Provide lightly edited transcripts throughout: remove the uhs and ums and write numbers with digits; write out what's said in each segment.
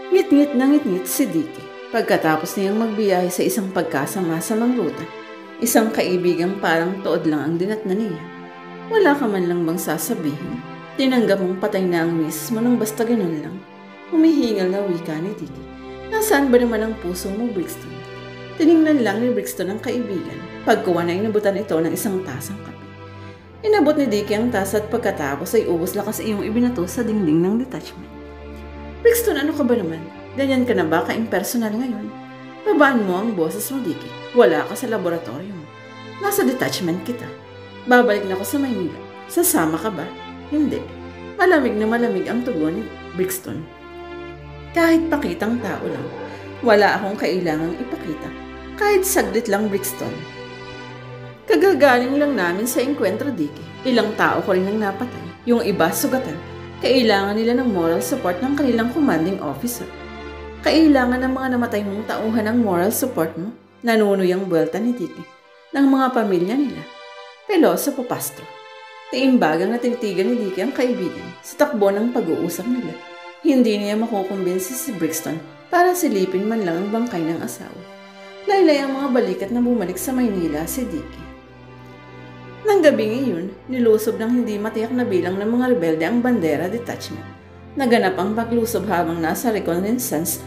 Ngit-ngit na ngit-ngit si Dicky pagkatapos niyang magbiyahe sa isang pagkasama-samang ruta. Isang kaibigang parang tuod lang ang dinatna niya. Wala ka man lang bang sasabihin? Tinanggap mong patay na ang misis mo nang basta ganun lang. Humihingal na wika ni Dicky. Nasaan ba naman ang puso mo, Brixton? Tiningnan lang ni Brixton ang kaibigan. Pagkuha na inabutan ito ng isang tasang kape. Inabot ni Dicky ang tasa at pagkatapos ay ubos lakas iyong ibinato sa dingding ng detachment. Brixton, ano ka ba naman? Ganyan ka na ba ka-impersonal ngayon? Babaan mo ang boses mo, Dicky. Wala ka sa laboratorio mo. Nasa detachment kita. Babalik na ako sa Maynila. Sasama ka ba? Hindi. Malamig na malamig ang tugon ni Brixton. Kahit pakitang tao lang. Wala akong kailangang ipakita. Kahit saglit lang, Brixton. Kagagaling lang namin sa enkwentro, Dicky. Ilang tao ko rin ang napatay. Yung iba sugatan. Kailangan nila ng moral support ng kanilang commanding officer. Kailangan ng mga namatay mong tauhan ng moral support mo. Nanunoy ang buwelta ni Dicky. Ng mga pamilya nila. Peloso Papastro. Tiimbagang na tinitigan ni Dicky ang kaibigan sa takbo ng pag-uusap nila. Hindi niya makukumbinsi si Brixton para silipin man lang ang bangkay ng asawa. Laylay ang mga balikat na bumalik sa Maynila si Dicky. Nang gabing iyon, nilusob ng hindi matiyak na bilang ng mga rebelde ang bandera detachment. Naganap ang paglusob habang nasa reconnaissance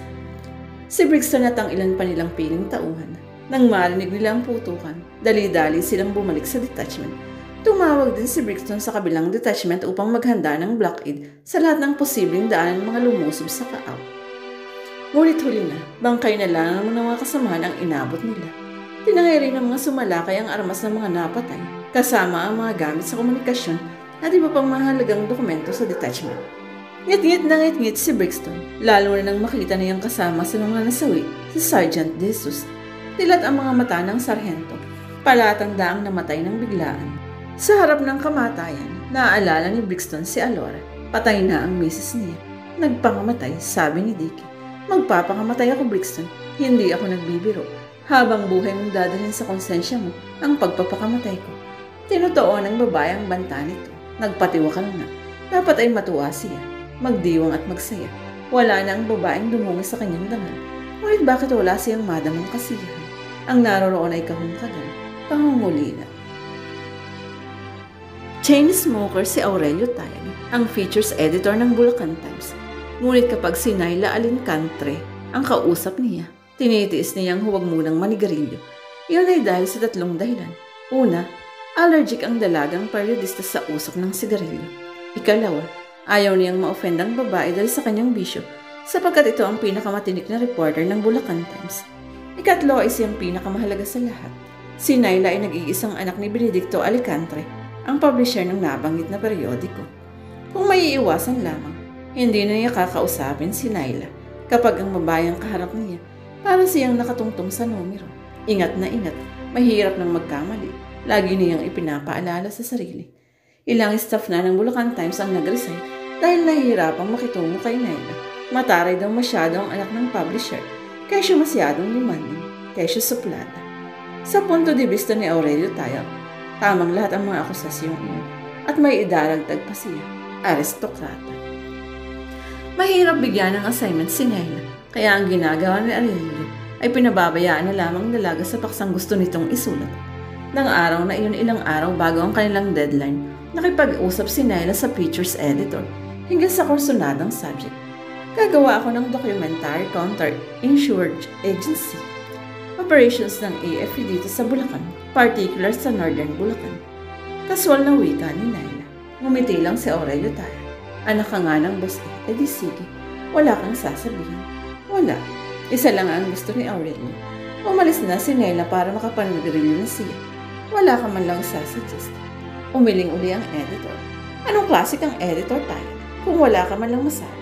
si Brixton at ang ilan pa nilang piling tauhan. Nang marinig nila ang putukan, dali-dali silang bumalik sa detachment. Tumawag din si Brixton sa kabilang detachment upang maghanda ng blockade sa lahat ng posibleng daanan ng mga lumusob sa Kaaw. Ngunit huli na, bangkay na lang ng mga kasamahan ang inabot nila. Tinangay rin ng mga sumalakay ang armas ng mga napatay, kasama ang mga gamit sa komunikasyon at iba pang mahalagang dokumento sa detachment. Ngit-ngit na ngit-ngit si Brixton, lalo na nang makita niyang kasama sa mga nasawi si Sergeant De Jesus. Tilat ang mga mata ng sarhento, palatanda ang namatay ng biglaan. Sa harap ng kamatayan, naaalala ni Brixton si Alora. Patay na ang misis niya. Nagpangamatay, sabi ni Dicky. Magpapakamatay ako, Brixton. Hindi ako nagbibiro. Habang buhay mong dadalhin sa konsensya mo ang pagpapakamatay ko. Tinotoo ng babae ang banta nito. Nagpatiwakal na. Dapat ay matuwa siya. Magdiwang at magsaya. Wala na ang babaeng dumungi sa kanyang dangal. Ngunit bakit wala siyang madamang kasiyahan? Ang naroroon ay kahungkagan. Pangungulila. Chain smoker si Aurelio Tayag, ang features editor ng Bulacan Times. Ngunit kapag si Naila Alincantre ang kausap niya, tinitiis niyang huwag munang manigarilyo. Iyon ay dahil sa tatlong dahilan. Una, allergic ang dalagang periodista sa usok ng sigarilyo. Ikalawa, ayaw niyang ma-offend ang babae dahil sa kanyang bisyo sapagkat ito ang pinakamatinik na reporter ng Bulacan Times. Ikatlo ay siyang pinakamahalaga sa lahat. Si Naila ay nag-iisang anak ni Benedicto Alicante, ang publisher ng nabanggit na periodiko. Kung may iiwasan lamang, hindi na niya kakausapin si Naila kapag ang babayang kaharap niya para siyang nakatungtong sa numero. Ingat na ingat, mahirap nang magkamali. Lagi niyang ipinapaalala sa sarili. Ilang staff na ng Bulacan Times ang nag-resign dahil nahihirapang makitungo kay Naila. Mataray daw masyado ang anak ng publisher, kesyo masyadong demanding, kesyo suplada. Sa punto de vista ni Aurelio Tayag, tamang lahat ang mga akusasyong iyon at may idaragdag pa siya, aristokrata. Mahirap bigyan ng assignment si Naila, kaya ang ginagawa ni Aurelio ay pinababayaan na lamang dalaga sa paksang gusto nitong isulat. Nang araw na iyon ilang araw bago ang kanilang deadline, nakipag-usap si Naila sa features editor hinggil sa kursunadang subject. Gagawa ako ng documentary counter-insurge agency. Operations ng AFP dito sa Bulacan, particular sa Northern Bulacan. Kaswal na wika ni Naila. Ngumiti lang si Aurelio Tayag. Anak ka nga ng boss di sige. Wala kang sasabihin. Wala. Isa lang ang gusto ni Aurelio. Umalis na si Naila para makapag-review na siya. Wala ka man lang sasuggest. Umiling uli ang editor. Anong klase kang editor tayo? Kung wala ka man lang masabi.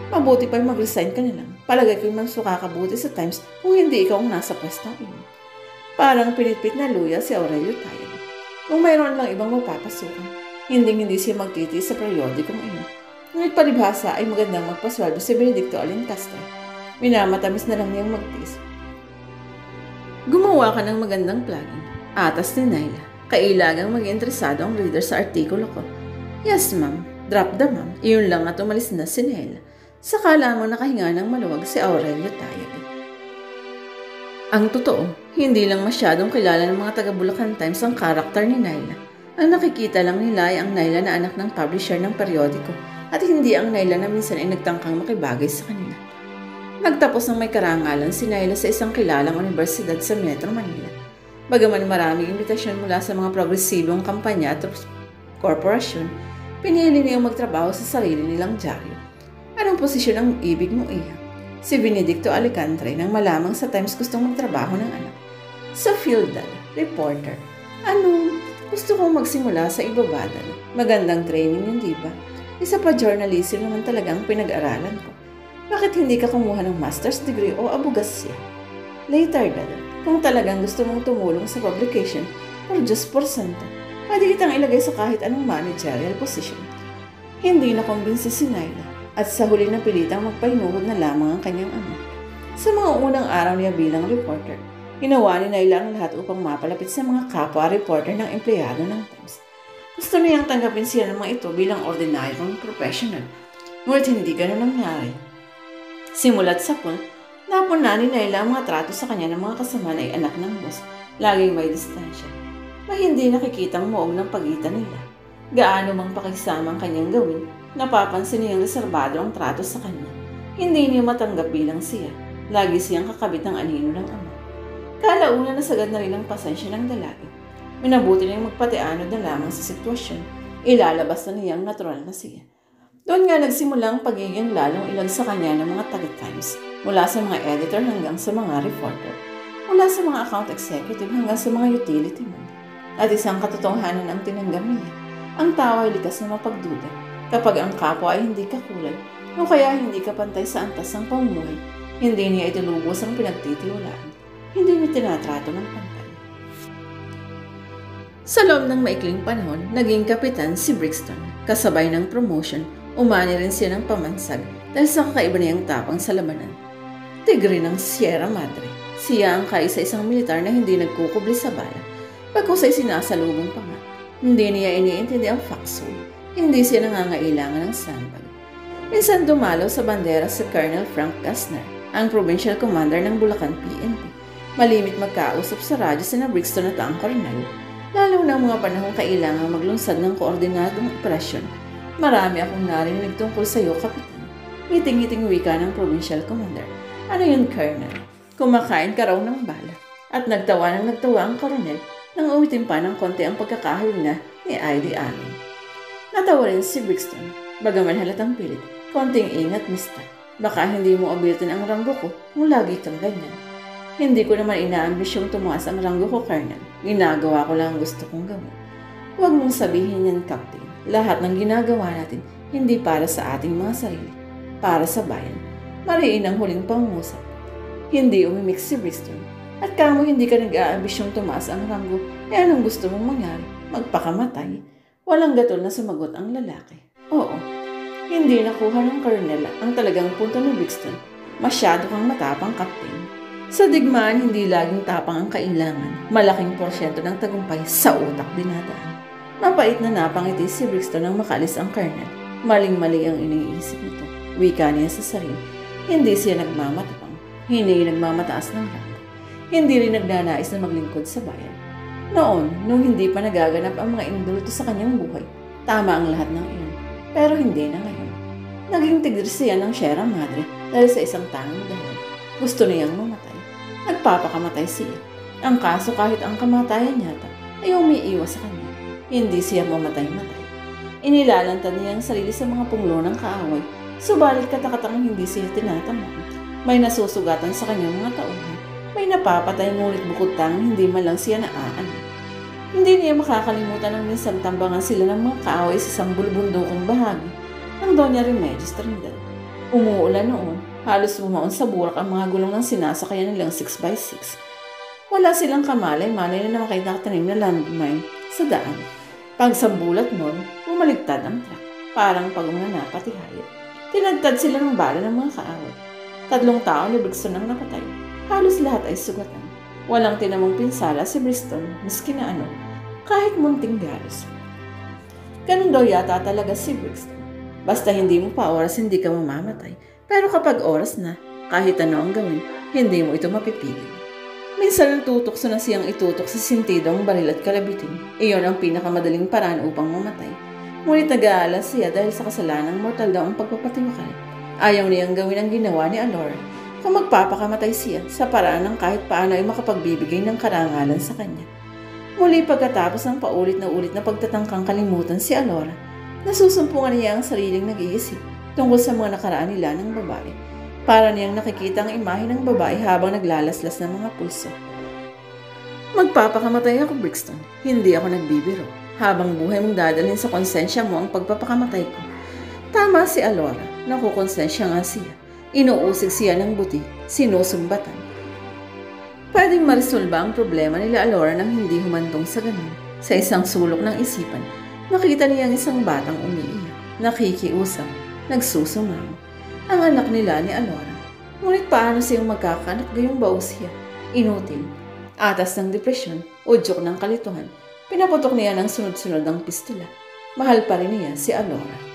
Mabuti pa'y mag-resign ka na lang. Palagay ko'y magsukakabuti sa Times kung hindi ikaw ang nasa pwestong iyon. Parang pinitpit na luya si Aurelio Tayag. Kung mayroon lang ibang mapapasukan, hindi siya magtitiis sa periodikong iyon. Ngunit palibhasa ay magandang magpasweldo si Benedicto Alicastre. Minamatamis na lang niyang magtiis. Gumawa ka ng magandang plugin. Atas ni Naila. Kailangang mag-interesado ang reader sa artikulo ko. Yes, ma'am. Drop the ma'am. Iyon lang at umalis na si Naila. Saka lamang nakahinga ng maluwag si Aurelio Tayag. Ang totoo, hindi lang masyadong kilala ng mga taga Bulacan Times ang karakter ni Naila. Ang nakikita lang nila ay ang Naila na anak ng publisher ng periodiko at hindi ang Naila na minsan ay nagtangkang makibagay sa kanila. Nagtapos ng may karangalan si Naila sa isang kilalang universidad sa Metro Manila. Bagaman maraming imbitasyon mula sa mga progresibong kampanya at korporasyon, pinili niyang magtrabaho sa sarili nilang dyaryo. Anong posisyon ang ibig mo, Iha? Si Benedicto Alicante nang malamang sa Times gustong magtrabaho ng anak. Sa Fieldal, reporter. Gusto kong magsimula sa ibabadal. Magandang training yun, di ba? Isa pa journalism naman talagang pinag-aralan ko. Bakit hindi ka kumuha ng master's degree o abogasya? Later, Dad, kung talagang gusto mong tumulong sa publication or just for santa, pwede kitang ilagay sa kahit anong managerial position. Hindi na kumbinsi si Naila at sa huli na pilitang magpahinuhod na lamang ang kanyang ama. Sa mga unang araw niya bilang reporter, ginawa ni Naila ang lahat upang mapalapit sa mga kapwa-reporter ng empleyado ng Times. Gusto niyang tanggapin siya ng mga ito bilang ordinaryong professional, ngunit hindi ganun nangyari. Simulat sa pool, napuna ni Naila ang mga trato sa kanya ng mga kasama na ay anak ng boss, laging may distansya. May hindi nakikitang muog ng pagitan nila. Gaano mang pakisama ang kanyang gawin, napapansin niyang reserbado ang trato sa kanya. Hindi niya matanggap bilang siya. Lagi siyang kakabit ng anino ng ama. Kalauna na sagad na rin ang pasensya ng dalaga. Minabuti niyang magpatiano na lamang sa sitwasyon. Ilalabas na niyang natural na siya. Doon nga nagsimula ang pagiging lalong ilag sa kanya ng mga taga-Times, mula sa mga editor hanggang sa mga reporter, mula sa mga account executive hanggang sa mga utility man. At isang katotohanan ang tinanggap niya. Ang tao ay likas na mapagduda kapag ang kapwa ay hindi kakulay o kaya hindi ka pantay sa antas ng pamumuhay. Hindi niya itinubos ang pinagtitiwalaan. Hindi niya tinatrato ng pantay. Sa loob ng maikling panahon, naging kapitan si Brixton. Kasabay ng promotion, umani rin siya ng pamansag dahil sa kakaiba niyang tapang sa labanan. Tigre ng Sierra Madre. Siya ang kaisa-isang militar na hindi nagkukubli sa bala. Pagkus ay sinasalubong pa nga. Hindi niya iniintindi ang foxhole. Hindi siya nangangailangan ng sandbag. Minsan dumalaw sa bandera si Colonel Frank Gassner, ang provincial commander ng Bulacan PNP. Malimit magkausap sa radyo sina Brixton at ang Colonel, lalo na mga panahong kailangan maglunsad ng koordinadong operasyon. Marami akong narinig tungkol sa iyo, Kapitan. Ngiting-ngiting wika ng provincial commander. Ano yun, Colonel? Kumakain ka raw ng bala. At nagtawa ang Colonel nang uwitin pa ng konti ang pagkakahulina ni ID Amin. Natawa rin si Brixton, bagaman halatang pilit. Konting ingat, mister. Baka hindi mo abitin ang ranggo ko kung lagi kang ganyan. Hindi ko naman inaambisyong tumaas ang ranggo ko, Colonel. Ginagawa ko lang ang gusto kong gawin. Huwag mong sabihin yan, Captain. Lahat ng ginagawa natin, hindi para sa ating mga sarili. Para sa bayan. Mariin ang huling pangungusap. Hindi umimik si Brixton. At kamo hindi ka nag-aambisyong tumaas ang ranggo, anong gusto mong mangyari? Magpakamatay? Walang gatol na sumagot ang lalaki. Oo, hindi nakuha ng Colonel ang talagang punto ni Brixton. Masyado kang matapang, Captain. Sa digmaan, hindi laging tapang ang kailangan. Malaking porsyento ng tagumpay sa utak dinadaan. Mapait na napangiti si Brixton nang makalis ang Colonel. Maling-mali ang iniisip nito. Wika niya sa sarili. Hindi siya nagmamatapang. Hindi nagmamataas ng ranggo. Hindi rin nagnanais na maglingkod sa bayan. Noon, nung hindi pa nagaganap ang mga indulto sa kanyang buhay, tama ang lahat ng iyon. Pero hindi na ngayon. Naging tigre siya ng Sierra Madre dahil sa isang tanging dahilan. Gusto niyang mamatay. Nagpapakamatay siya. Ang kaso kahit ang kamatayan yata ay umiiwas sa kanya. Hindi siya mamatay-matay. Inilalantad niya ang sarili sa mga punglo ng kaaway, subalit katakatangang hindi siya tinatamaan. May nasusugatan sa kanyang mga tauhan. May napapatay ngunit bukod tanging hindi man lang siya naaan. Hindi niya makakalimutan ang minsan tambangan sila ng mga kaaway sa isang bulbundokong bahagi ng Doña Remedios Trinidad. Umuulan noon, halos bumaon sa burak ang mga gulong ng sinasakayan nilang 6x6. Wala silang kamalay-malay na makitanim na landmine sa daan. Pagsambulat noon, bumaligtad ang truck, parang pagumana pati hayop. Tinagtad sila ng bala ng mga kaaway. 3 tao ni Brixton ang napatay. Halos lahat ay sugatan. Walang tinamong pinsala si Brixton, miski na ano, kahit munting galos. Ganun daw yata talaga si Brixton. Basta hindi mo pa oras hindi ka mamamatay, Pero kapag oras na, kahit ano ang gawin, hindi mo ito mapipigil. Minsan natutokso na siyang itutok sa sintido ang baril at kalabitin. Iyon ang pinakamadaling paraan upang mamatay. Ngunit nag-aalala siya dahil sa kasalanang mortal daw ang pagpapatiwakal. Ayaw niyang gawin ang ginawa ni Alora. Kung magpapakamatay siya, sa paraan ng kahit paano ay makapagbibigay ng karangalan sa kanya. Muli pagkatapos ng paulit na pagtatangkang kalimutan si Alora, nasusumpungan niya ang sariling nag-iisip tungkol sa mga nakaraan nila ng babae. Para niyang nakikita ang imahe ng babae habang naglalaslas ng mga pulso. Magpapakamatay ako, Brixton. Hindi ako nagbibiro. Habang buhay mong dadalhin sa konsensya mo ang pagpapakamatay ko. Tama si Alora. Nakukonsensya nga siya. Inuusig siya ng buti. Sinusumbatan. Pwedeng marisolba ang problema nila Alora nang hindi humantong sa ganun. Sa isang sulok ng isipan, nakita niya ang isang batang umiiyak, nakikiusap, nagsusumamo. Ang anak nila ni Alora. Ngunit paano siyang magkakanak gayong baos siya? Inutil. Atas ng depresyon, udyok ng kalituhan, pinaputok niya ng sunod-sunod ang pistola. Mahal pa rin niya si Alora.